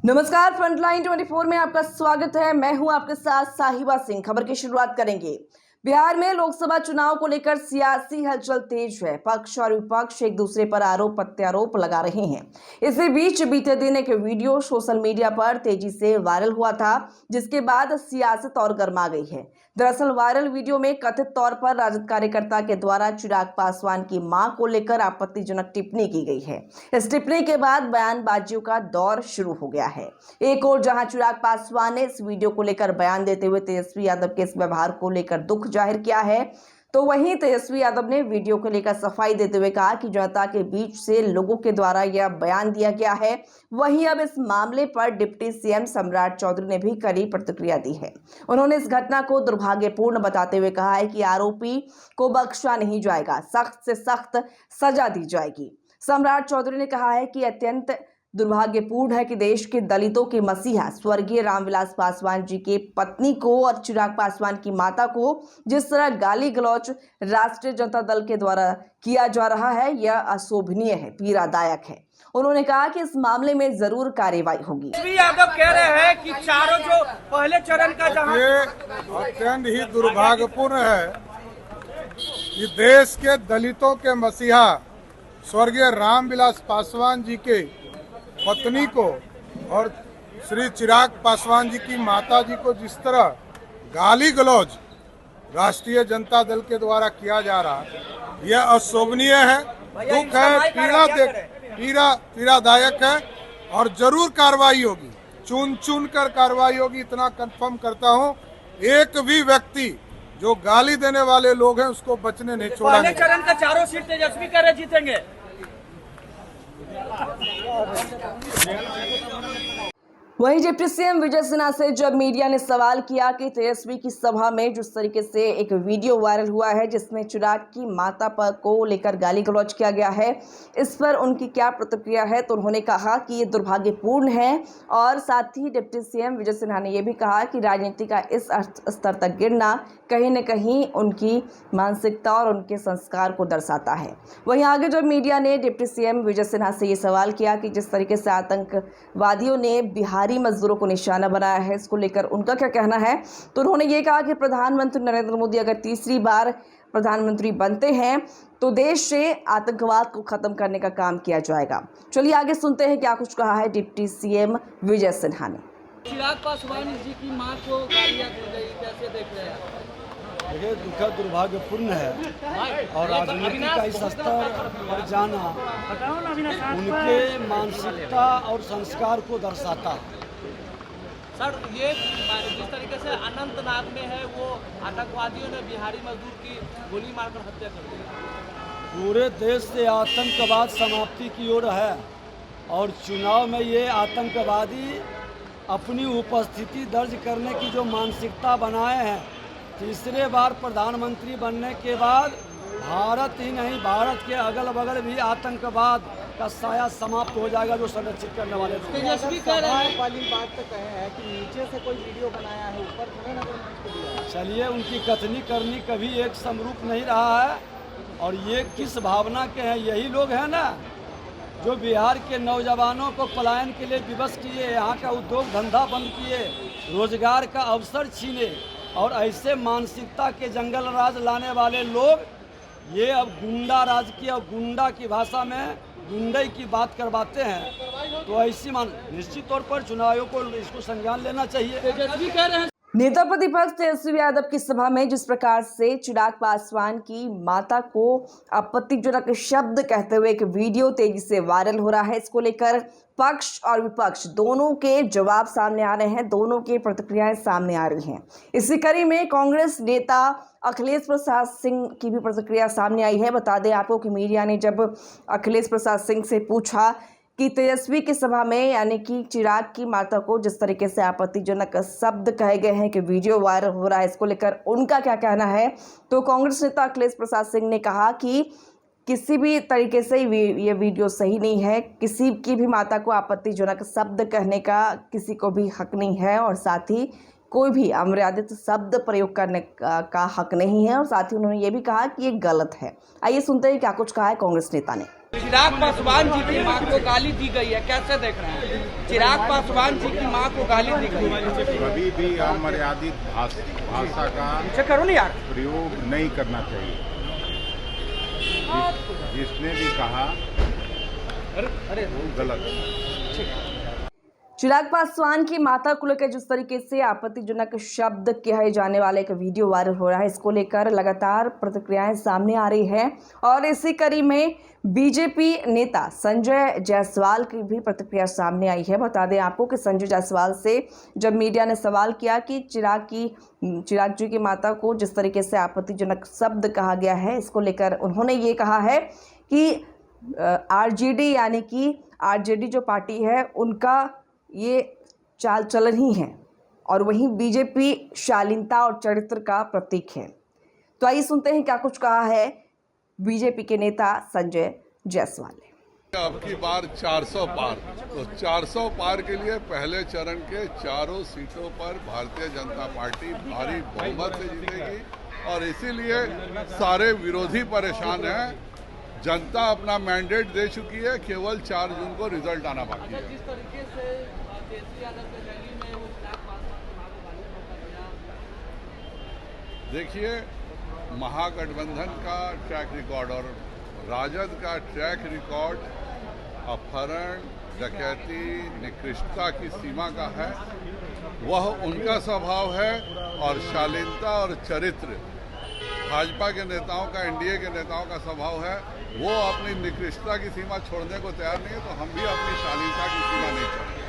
नमस्कार, फ्रंटलाइन 24 में आपका स्वागत है। मैं हूं आपके साथ साहिबा सिंह। खबर की शुरुआत करेंगे। बिहार में लोकसभा चुनाव को लेकर सियासी हलचल तेज है। पक्ष और विपक्ष एक दूसरे पर आरोप प्रत्यारोप लगा रहे हैं। इसी बीच बीते दिन एक वीडियो सोशल मीडिया पर तेजी से वायरल हुआ था, जिसके बाद सियासत और गर्मा गई है। दरअसल वायरल वीडियो में कथित तौर पर राजद कार्यकर्ता के द्वारा चिराग पासवान की मां को लेकर आपत्तिजनक टिप्पणी की गई है। इस टिप्पणी के बाद बयानबाजियों का दौर शुरू हो गया है। एक और जहां चिराग पासवान ने इस वीडियो को लेकर बयान देते हुए तेजस्वी यादव के इस व्यवहार को लेकर दुख जाहिर किया है, तो वहीं तेजस्वी यादव ने वीडियो को लेकर सफाई देते हुए कहा कि जनता के बीच से लोगों के द्वारा यह बयान दिया गया है। वहीं अब इस मामले पर डिप्टी सीएम सम्राट चौधरी ने भी कड़ी प्रतिक्रिया दी है। उन्होंने इस घटना को दुर्भाग्यपूर्ण बताते हुए कहा है कि आरोपी को बख्शा नहीं जाएगा, सख्त से सख्त सजा दी जाएगी। सम्राट चौधरी ने कहा है कि अत्यंत दुर्भाग्यपूर्ण है कि देश के दलितों के मसीहा स्वर्गीय रामविलास पासवान जी के पत्नी को और चिराग पासवान की माता को जिस तरह गाली गलौज राष्ट्रीय जनता दल के द्वारा किया जा रहा है, यह अशोभनीय है, पीड़ादायक है। उन्होंने कहा कि इस मामले में जरूर कार्रवाई होगी। यादव कह रहे हैं कि चारों जो पहले चरण का जहां ये अत्यंत ही दुर्भाग्यपूर्ण है कि देश के दलितों के मसीहा स्वर्गीय रामविलास पासवान जी के पत्नी को और श्री चिराग पासवान जी की माता जी को जिस तरह गाली गलौज राष्ट्रीय जनता दल के द्वारा किया जा रहा है, यह अशोभनीय है, दुख है, पीड़ादायक है और जरूर कार्रवाई होगी। चुन कर कार्रवाई होगी, इतना कंफर्म करता हूं। एक भी व्यक्ति जो गाली देने वाले लोग हैं उसको बचने नहीं छोड़ा। पहले चरण का चारों सीट तेजस्वी कह रहे जीतेंगे। वहीं डिप्टी सीएम विजय सिन्हा से जब मीडिया ने सवाल किया कि तेजस्वी की सभा में जिस तरीके से एक वीडियो वायरल हुआ है जिसमें चिराग की माता पर को लेकर गाली गलौज किया गया है, इस पर उनकी क्या प्रतिक्रिया है, तो उन्होंने कहा कि ये दुर्भाग्यपूर्ण है। और साथ ही डिप्टी सीएम विजय सिन्हा ने यह भी कहा कि राजनीति का इस स्तर तक गिरना कहीं न कहीं उनकी मानसिकता और उनके संस्कार को दर्शाता है। वहीं आगे जब मीडिया ने डिप्टी सीएम विजय सिन्हा से ये सवाल किया कि जिस तरीके से आतंकवादियों ने बिहारी मजदूरों को निशाना बनाया है, इसको लेकर उनका क्या कहना है, तो उन्होंने ये कहा कि प्रधानमंत्री नरेंद्र मोदी अगर तीसरी बार प्रधानमंत्री बनते हैं तो देश से आतंकवाद को खत्म करने का काम किया जाएगा। चलिए आगे सुनते हैं क्या कुछ कहा है डिप्टी सीएम विजय सिन्हा ने। चिराग पासवान जी की मां को गालियां दी गई, कैसे देख रहे हैं? देखिए, दुखद दुर्भाग्यपूर्ण है और राजनीति का इस स्तर पर जाना उनके मानसिकता और संस्कार को दर्शाता है। सर, ये जिस तरीके से अनंतनाग में है, वो आतंकवादियों ने बिहारी मजदूर की गोली मारकर हत्या कर दी। पूरे देश से आतंकवाद समाप्ति की ओर है और चुनाव में ये आतंकवादी अपनी उपस्थिति दर्ज करने की जो मानसिकता बनाए हैं, तीसरे बार प्रधानमंत्री बनने के बाद भारत ही नहीं, भारत के अगल बगल भी आतंकवाद का साया समाप्त हो जाएगा जो संरक्षित करने वाले थे। तेजस्वी कह रहे हैं वाली बात तो कहे हैं कि नीचे से कोई वीडियो बनाया है, ऊपर थोड़े ना कोई। चलिए, उनकी कथनी करनी कभी एक समरूप नहीं रहा है और ये किस भावना के हैं? यही लोग हैं ना जो बिहार के नौजवानों को पलायन के लिए विवश किए, यहाँ का उद्योग धंधा बंद किए, रोजगार का अवसर छीने और ऐसे मानसिकता के जंगल राज लाने वाले लोग ये अब गुंडा राज की और गुंडा की भाषा में गुंडई की बात करवाते हैं। तो ऐसी निश्चित तौर पर चुनाव आयोग को इसको संज्ञान लेना चाहिए। तेजस्वी कह रहे हैं नेता प्रतिपक्ष तेजस्वी यादव की सभा में जिस प्रकार से चिराग पासवान की माता को आपत्तिजनक शब्द कहते हुए एक वीडियो तेजी से वायरल हो रहा है, इसको लेकर पक्ष और विपक्ष दोनों के जवाब सामने आ रहे हैं, दोनों की प्रतिक्रियाएं सामने आ रही हैं। इसी कड़ी में कांग्रेस नेता अखिलेश प्रसाद सिंह की भी प्रतिक्रिया सामने आई है। बता दें आपको कि मीडिया ने जब अखिलेश प्रसाद सिंह से पूछा कि तेजस्वी की सभा में यानी कि चिराग की माता को जिस तरीके से आपत्तिजनक शब्द कहे गए हैं कि वीडियो वायरल हो रहा है, इसको लेकर उनका क्या कहना है, तो कांग्रेस नेता अखिलेश प्रसाद सिंह ने कहा कि किसी भी तरीके से ये वीडियो सही नहीं है। किसी की भी माता को आपत्तिजनक शब्द कहने का किसी को भी हक नहीं है और साथ ही कोई भी अमर्यादित शब्द प्रयोग करने का हक नहीं है। और साथ ही उन्होंने ये भी कहा कि ये गलत है। आइए सुनते हैं क्या कुछ कहा है कांग्रेस नेता ने। चिराग पासवान जी की मां को गाली दी गई है, कैसे देख रहे हैं? चिराग पासवान जी की मां को गाली दी गई। कभी भी अमर्यादित भाषा का करो ना यार। प्रयोग नहीं करना चाहिए। जिसने भी कहा वो गलत है। चिराग पासवान की माता को लेकर जिस तरीके से आपत्तिजनक शब्द कहे जाने वाला एक वीडियो वायरल हो रहा है, इसको लेकर लगातार प्रतिक्रियाएं सामने आ रही हैं और इसी कड़ी में बीजेपी नेता संजय जायसवाल की भी प्रतिक्रिया सामने आई है। बता दें आपको कि संजय जायसवाल से जब मीडिया ने सवाल किया कि चिराग जी की माता को जिस तरीके से आपत्तिजनक शब्द कहा गया है, इसको लेकर उन्होंने ये कहा है कि आरजेडी यानी कि आरजेडी जो पार्टी है उनका ये चाल चलन ही है और वहीं बीजेपी शालीनता और चरित्र का प्रतीक है। तो आइए सुनते हैं क्या कुछ कहा है बीजेपी के नेता संजय जायसवाल ने। अब की बार 400 पार, तो 400 पार के लिए पहले चरण के चारों सीटों पर भारतीय जनता पार्टी भारी बहुमत से जीतेगी और इसीलिए सारे विरोधी परेशान हैं। जनता अपना मैंडेट दे चुकी है, केवल 4 जून को रिजल्ट आना बाकी है। जिस तरीके से केसी यादव के रैली में वो चिराग पासवान की मां को गाली दिया। देखिए, महागठबंधन का ट्रैक रिकॉर्ड और राजद का ट्रैक रिकॉर्ड अपहरण, डकैती, निकृष्टता की सीमा का है। वह उनका स्वभाव है और शालीनता और चरित्र भाजपा के नेताओं का, एनडीए के नेताओं का स्वभाव है। वो अपनी निकृष्टता की सीमा छोड़ने को तैयार नहीं है, तो हम भी अपनी शालीनता की सीमा नहीं छोड़ेंगे।